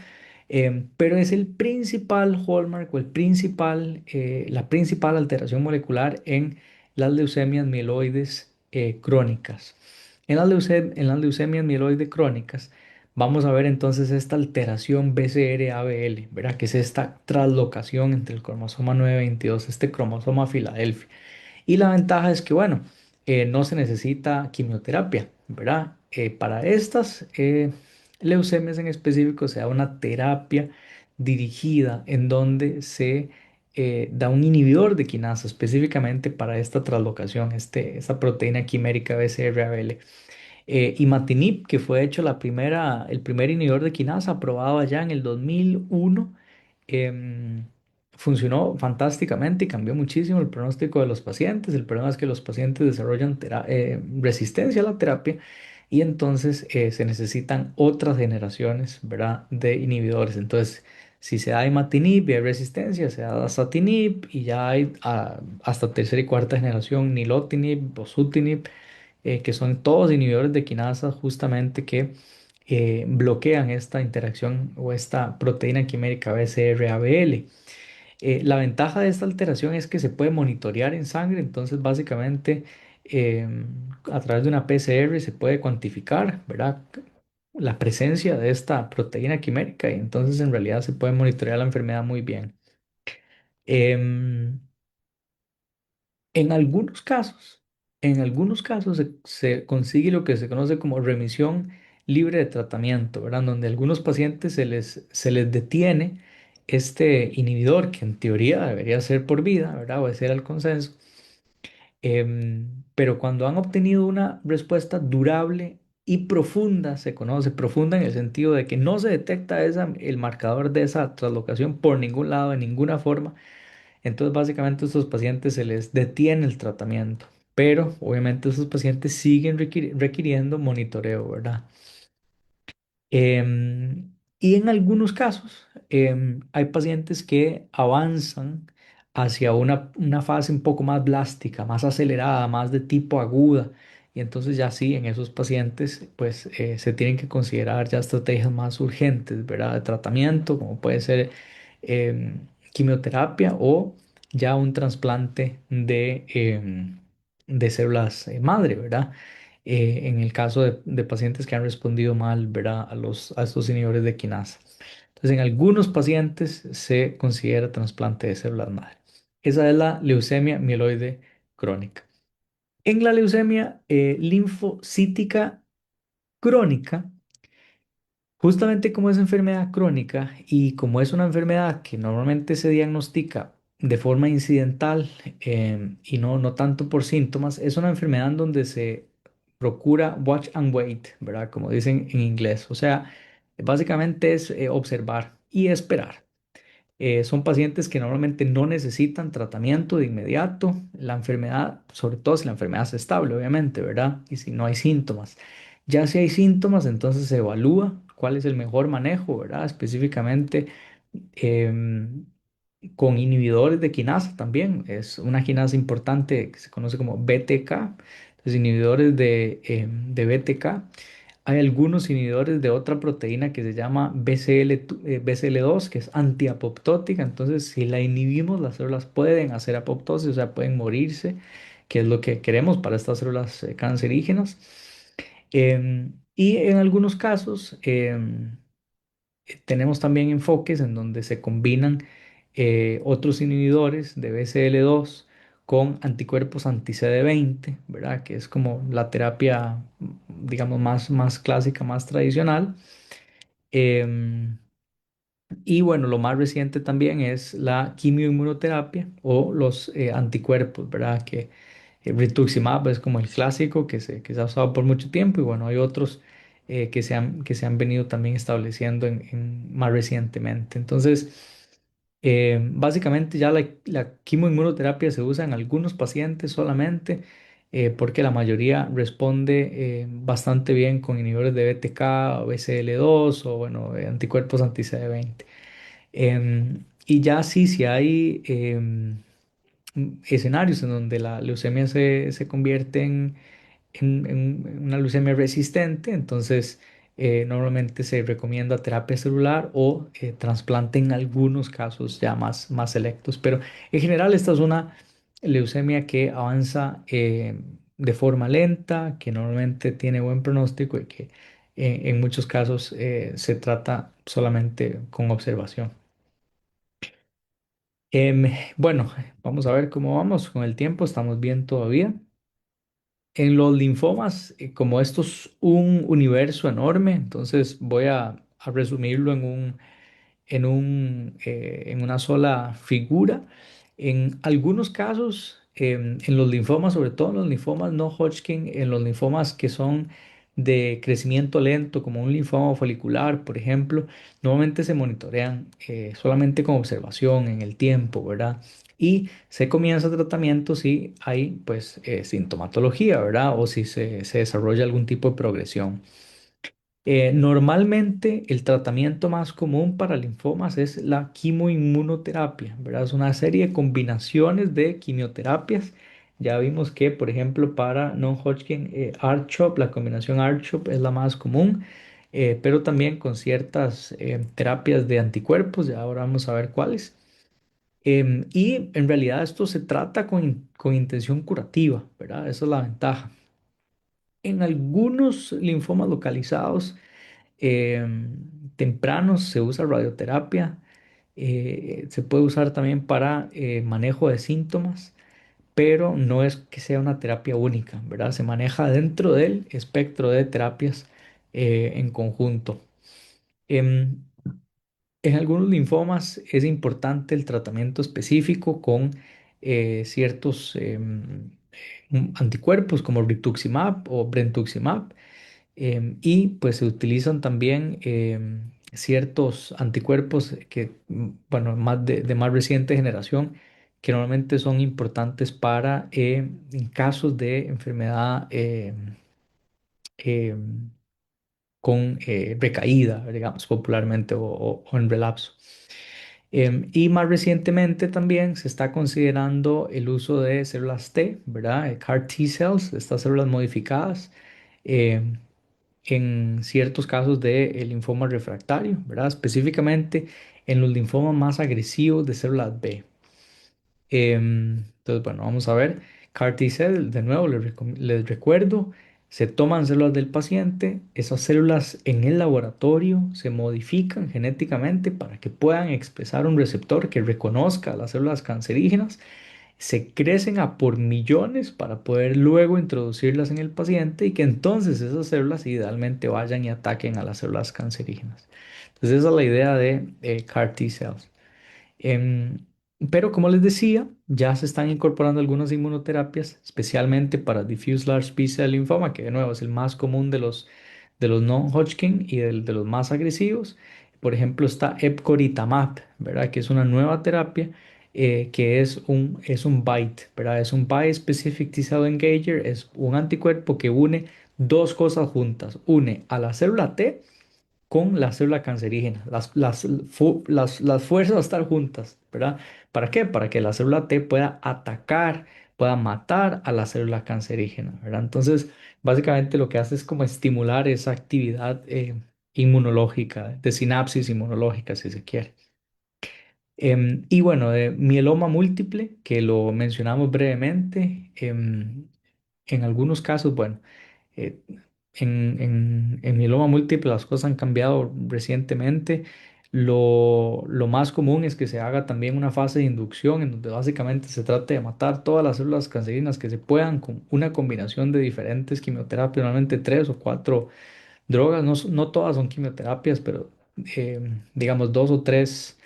pero es el principal hallmark o la principal alteración molecular en las leucemias mieloides crónicas. En las leucemias mieloides crónicas, vamos a ver entonces esta alteración BCR-ABL, ¿verdad? Que es esta translocación entre el cromosoma 922, este cromosoma Filadelfia. Y la ventaja es que, bueno, no se necesita quimioterapia, ¿verdad? Para estas leucemias en específico se da una terapia dirigida en donde se da un inhibidor de quinasa específicamente para esta translocación, esta proteína quimérica BCR-ABL. Imatinib, que fue hecho el primer inhibidor de quinasa aprobado allá en el 2001, em, funcionó fantásticamente y cambió muchísimo el pronóstico de los pacientes. El problema es que los pacientes desarrollan resistencia a la terapia y entonces se necesitan otras generaciones, ¿verdad?, de inhibidores. Entonces, si se da imatinib y hay resistencia, se da dasatinib y ya hay hasta tercera y cuarta generación nilotinib, bosutinib, que son todos inhibidores de quinasa justamente que bloquean esta interacción o esta proteína quimérica BCR-ABL. La ventaja de esta alteración es que se puede monitorear en sangre, entonces básicamente eh, a través de una PCR se puede cuantificar, ¿verdad?, la presencia de esta proteína quimérica y entonces en realidad se puede monitorear la enfermedad muy bien. Em, en algunos casos, se consigue lo que se conoce como remisión libre de tratamiento, ¿verdad? Donde a algunos pacientes se les detiene este inhibidor, que en teoría debería ser por vida, ¿verdad? O ese era el consenso. Pero cuando han obtenido una respuesta durable y profunda, se conoce profunda en el sentido de que no se detecta el marcador de esa translocación por ningún lado, de ninguna forma, entonces, básicamente, a estos pacientes se les detiene el tratamiento, pero obviamente estos pacientes siguen requiriendo monitoreo, ¿verdad? Y en algunos casos hay pacientes que avanzan hacia una fase un poco más blástica, más acelerada, más de tipo aguda. Y entonces ya sí, en esos pacientes pues se tienen que considerar ya estrategias más urgentes, ¿verdad? De tratamiento, como puede ser quimioterapia o ya un trasplante de células madre, ¿verdad? En el caso de pacientes que han respondido mal, ¿verdad?, a estos inhibidores de quinasa. Entonces, en algunos pacientes se considera trasplante de células madre. Esa es la leucemia mieloide crónica. En la leucemia linfocítica crónica, justamente como es enfermedad crónica y como es una enfermedad que normalmente se diagnostica de forma incidental y no tanto por síntomas, es una enfermedad en donde se procura watch and wait, ¿verdad? Como dicen en inglés. O sea, básicamente es observar y esperar. Son pacientes que normalmente no necesitan tratamiento de inmediato. La enfermedad, sobre todo si la enfermedad es estable, obviamente, ¿verdad? Y si no hay síntomas. Ya si hay síntomas, entonces se evalúa cuál es el mejor manejo, ¿verdad? Específicamente em, con inhibidores de quinasa también. Es una quinasa importante que se conoce como BTK. Los inhibidores de BTK. Hay algunos inhibidores de otra proteína que se llama BCL2, que es antiapoptótica. Entonces, si la inhibimos, las células pueden hacer apoptosis, o sea, pueden morirse, que es lo que queremos para estas células cancerígenas. Y en algunos casos, tenemos también enfoques en donde se combinan otros inhibidores de BCL2 con anticuerpos anti-CD20, ¿verdad? Que es como la terapia, digamos, más clásica, más tradicional. Em, y bueno, lo más reciente también es la quimioinmunoterapia o los anticuerpos, ¿verdad? Que rituximab es como el clásico que se ha usado por mucho tiempo y bueno, hay otros que se han venido también estableciendo más recientemente. Entonces, básicamente ya la quimioinmunoterapia se usa en algunos pacientes solamente porque la mayoría responde bastante bien con inhibidores de BTK o BCL2 o bueno, anticuerpos anti-CD20. Y ya sí, si hay escenarios en donde la leucemia se convierte en una leucemia resistente, entonces normalmente se recomienda terapia celular o trasplante en algunos casos ya más selectos. Pero en general esta es una leucemia que avanza de forma lenta, que normalmente tiene buen pronóstico y que en muchos casos se trata solamente con observación. Bueno, vamos a ver cómo vamos con el tiempo, estamos bien todavía. En los linfomas, como esto es un universo enorme, entonces voy a resumirlo en una sola figura. En algunos casos, en los linfomas, sobre todo en los linfomas no Hodgkin, en los linfomas que son de crecimiento lento, como un linfoma folicular, por ejemplo, normalmente se monitorean solamente con observación en el tiempo, ¿verdad? Y se comienza tratamiento si hay, pues, sintomatología, ¿verdad? O si se desarrolla algún tipo de progresión. Normalmente el tratamiento más común para linfomas es la quimoinmunoterapia, ¿verdad? Es una serie de combinaciones de quimioterapias. Ya vimos que, por ejemplo, para non-Hodgkin, R-CHOP, la combinación R-CHOP es la más común, pero también con ciertas terapias de anticuerpos, ya ahora vamos a ver cuáles. Y en realidad esto se trata con intención curativa, ¿verdad? Esa es la ventaja. En algunos linfomas localizados, tempranos se usa radioterapia, se puede usar también para manejo de síntomas, pero no es que sea una terapia única, ¿verdad? Se maneja dentro del espectro de terapias en conjunto. Em, en algunos linfomas es importante el tratamiento específico con ciertos anticuerpos como rituximab o brentuximab. Y pues se utilizan también ciertos anticuerpos que, bueno, de más reciente generación, que normalmente son importantes para en casos de enfermedad con recaída, digamos, popularmente, o en relapso. Y más recientemente también se está considerando el uso de células T, ¿verdad? CAR T cells, estas células modificadas. em, en ciertos casos de linfoma refractario, ¿verdad? Específicamente en los linfomas más agresivos de células B. Entonces, bueno, vamos a ver. CAR T-cell, de nuevo, les recuerdo, Se toman células del paciente, esas células en el laboratorio se modifican genéticamente para que puedan expresar un receptor que reconozca las células cancerígenas, se crecen a por millones para poder luego introducirlas en el paciente y que entonces esas células idealmente vayan y ataquen a las células cancerígenas. Entonces esa es la idea de CAR T cells. Em, pero como les decía, ya se están incorporando algunas inmunoterapias, especialmente para diffuse large B-cell lymphoma, que de nuevo es el más común de los non-Hodgkin y de los más agresivos. Por ejemplo, está epcoritamab, ¿verdad? Que es una nueva terapia que es un BiTE, ¿verdad? Es un Bispecific T-cell engager, es un anticuerpo que une dos cosas juntas. Une a la célula T con la célula cancerígena. Las fuerzas estar juntas, ¿verdad? ¿Para qué? Para que la célula T pueda atacar, pueda matar a la célula cancerígena, ¿verdad? Entonces, básicamente lo que hace es como estimular esa actividad inmunológica, de sinapsis inmunológica, si se quiere. Y bueno, de mieloma múltiple, que lo mencionamos brevemente, en algunos casos, bueno, eh, en mieloma múltiple las cosas han cambiado recientemente. Lo más común es que se haga también una fase de inducción en donde básicamente se trate de matar todas las células cancerígenas que se puedan con una combinación de diferentes quimioterapias, normalmente tres o cuatro drogas. No, no todas son quimioterapias, pero digamos dos o tres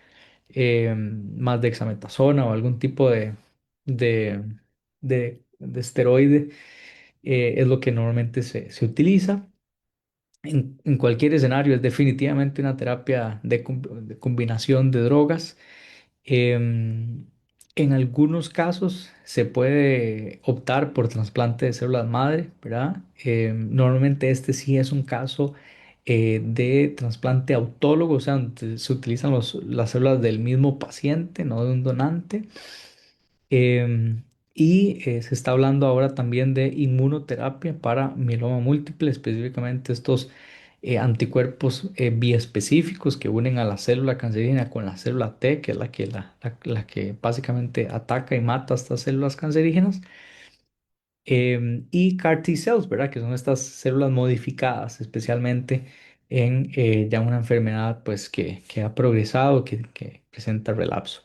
más dexametasona o algún tipo de, de esteroide es lo que normalmente se utiliza. En cualquier escenario es definitivamente una terapia de combinación de drogas. Em, en algunos casos se puede optar por trasplante de células madre, ¿verdad? Normalmente este sí es un caso de trasplante autólogo, o sea, donde se utilizan las células del mismo paciente, no de un donante. Em, Se está hablando ahora también de inmunoterapia para mieloma múltiple, específicamente estos anticuerpos biespecíficos que unen a la célula cancerígena con la célula T, que es la que básicamente ataca y mata a estas células cancerígenas. Y CAR T cells, ¿verdad? Que son estas células modificadas, especialmente en ya una enfermedad pues, que ha progresado, que presenta relapso.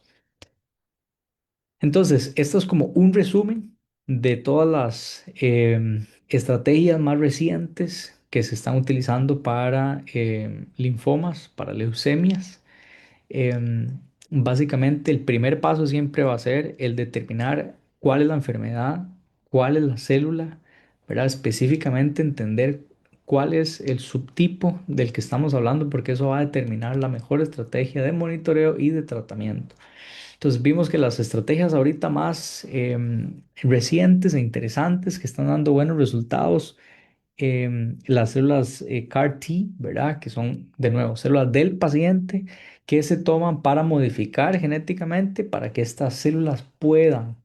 Entonces, esto es como un resumen de todas las estrategias más recientes que se están utilizando para linfomas, para leucemias. Em, Básicamente, el primer paso siempre va a ser el determinar cuál es la enfermedad, cuál es la célula, ¿verdad? Específicamente entender cuál es el subtipo del que estamos hablando, porque eso va a determinar la mejor estrategia de monitoreo y de tratamiento. Entonces vimos que las estrategias ahorita más recientes e interesantes que están dando buenos resultados, las células CAR T, ¿verdad? Que son de nuevo células del paciente que se toman para modificar genéticamente para que estas células puedan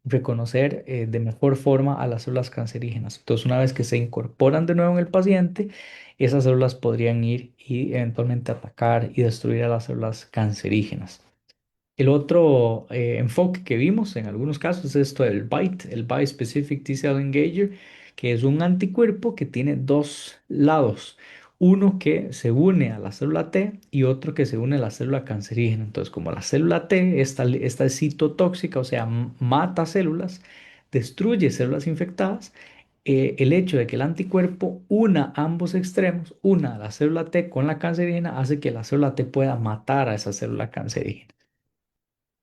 reconocer de mejor forma a las células cancerígenas. Entonces una vez que se incorporan de nuevo en el paciente, esas células podrían ir y eventualmente atacar y destruir a las células cancerígenas. El otro enfoque que vimos en algunos casos es esto del BiTE, el Bispecific T-Cell Engager, que es un anticuerpo que tiene dos lados. Uno que se une a la célula T y otro que se une a la célula cancerígena. Entonces, como la célula T, esta es citotóxica, o sea, mata células, destruye células infectadas, el hecho de que el anticuerpo una ambos extremos, una a la célula T con la cancerígena, hace que la célula T pueda matar a esa célula cancerígena.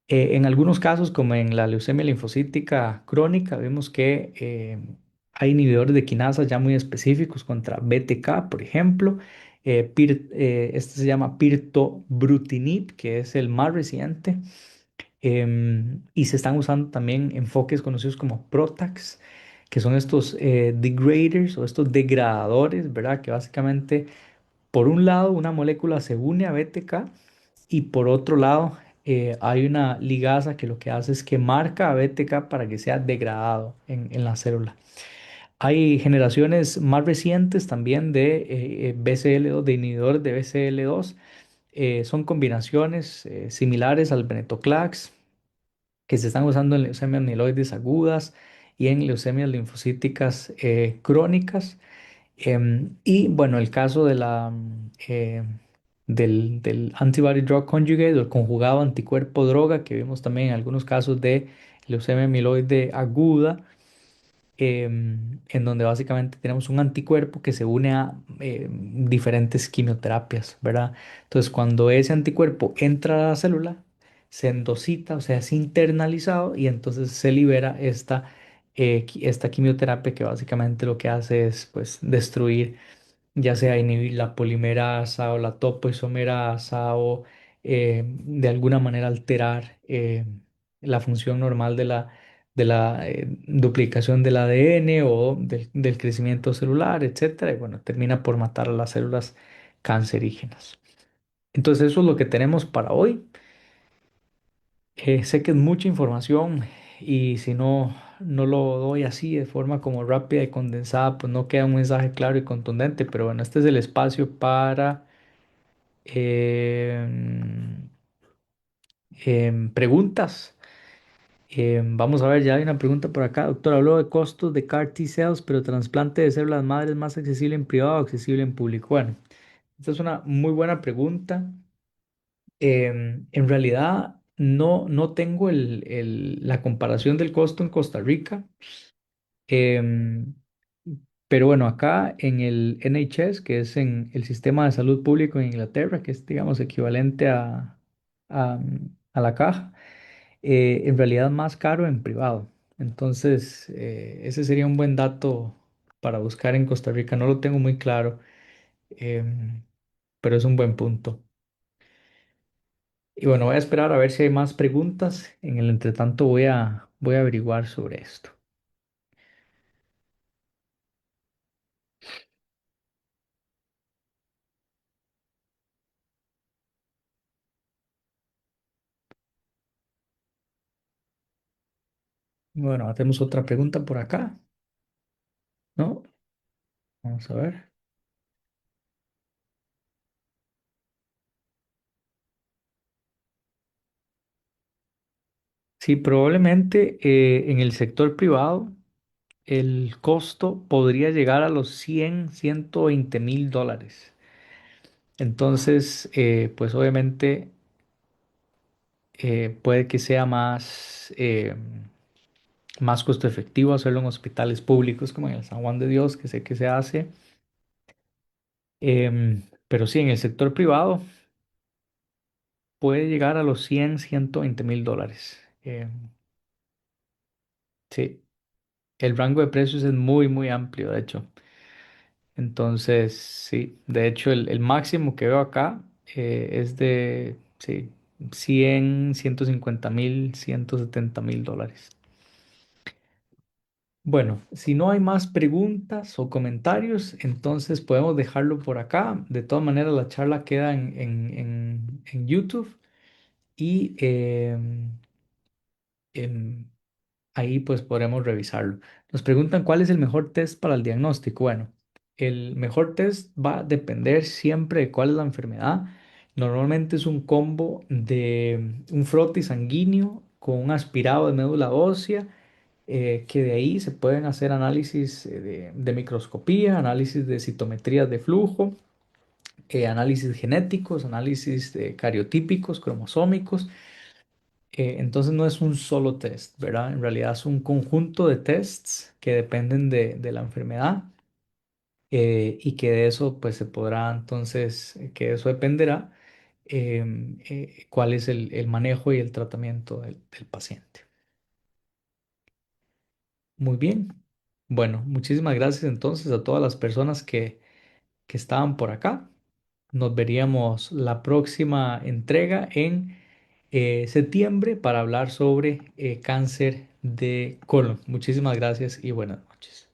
En algunos casos, como en la leucemia linfocítica crónica, vemos que hay inhibidores de quinasas ya muy específicos contra BTK, por ejemplo. Este se llama pirtobrutinib, que es el más reciente. Y se están usando también enfoques conocidos como PROTACs, que son estos degraders o estos degradadores, ¿verdad? Que básicamente por un lado, una molécula se une a BTK y por otro lado, hay una ligasa que lo que hace es que marca a BTK para que sea degradado en la célula. Hay generaciones más recientes también de BCL2, de inhibidores de BCL2. Son combinaciones similares al venetoclax que se están usando en leucemias mieloides agudas y en leucemias linfocíticas crónicas. Y bueno, el caso de del antibody drug conjugate o el conjugado anticuerpo droga que vimos también en algunos casos de leucemia amiloide aguda, en donde básicamente tenemos un anticuerpo que se une a diferentes quimioterapias, ¿verdad? Entonces, cuando ese anticuerpo entra a la célula, se endocita, o sea, es internalizado y entonces se libera esta quimioterapia que básicamente lo que hace es, pues, destruir ya sea inhibir la polimerasa o la topoisomerasa o de alguna manera alterar la función normal de la duplicación del ADN o del crecimiento celular, etcétera. Y bueno, termina por matar a las células cancerígenas. Entonces eso es lo que tenemos para hoy. Sé que es mucha información y si no lo doy así de forma como rápida y condensada, pues no queda un mensaje claro y contundente. Pero bueno, este es el espacio para em, preguntas. Vamos a ver, ya hay una pregunta por acá. Doctor, habló de costos de CAR T cells, pero trasplante de células madres más accesible en privado o accesible en público. Bueno, esta es una muy buena pregunta. En realidad no tengo la comparación del costo en Costa Rica. Em, pero bueno, acá en el NHS, que es en el sistema de salud público en Inglaterra, que es, digamos, equivalente a la caja, en realidad más caro en privado. Entonces, ese sería un buen dato para buscar en Costa Rica. No lo tengo muy claro, em, pero es un buen punto. Y bueno, voy a esperar a ver si hay más preguntas. En el entretanto voy a averiguar sobre esto. Bueno, hacemos otra pregunta por acá, ¿no? Vamos a ver. Sí, probablemente en el sector privado el costo podría llegar a los 100, 120 mil dólares. Entonces, pues obviamente puede que sea más costo efectivo hacerlo en hospitales públicos como en el San Juan de Dios, que sé que se hace. Pero sí, en el sector privado puede llegar a los 100, 120 mil dólares. Sí, el rango de precios es muy, muy amplio, de hecho. Entonces, sí, de hecho el máximo que veo acá es de, sí, 100, 150 mil, 170 mil dólares. Bueno, si no hay más preguntas o comentarios, entonces podemos dejarlo por acá. De todas maneras, la charla queda en YouTube y em, ahí pues podremos revisarlo. Nos preguntan cuál es el mejor test para el diagnóstico. Bueno, el mejor test va a depender siempre de cuál es la enfermedad. Normalmente es un combo de un frotis sanguíneo con un aspirado de médula ósea, que de ahí se pueden hacer análisis de microscopía, análisis de citometrías de flujo, análisis genéticos, análisis cariotípicos, cromosómicos. Entonces no es un solo test, ¿verdad? En realidad es un conjunto de tests que dependen de la enfermedad, y que de eso pues se podrá entonces, que de eso dependerá cuál es el manejo y el tratamiento del paciente. Muy bien. Bueno, muchísimas gracias entonces a todas las personas que estaban por acá. Nos veríamos la próxima entrega en septiembre para hablar sobre cáncer de colon. Muchísimas gracias y buenas noches.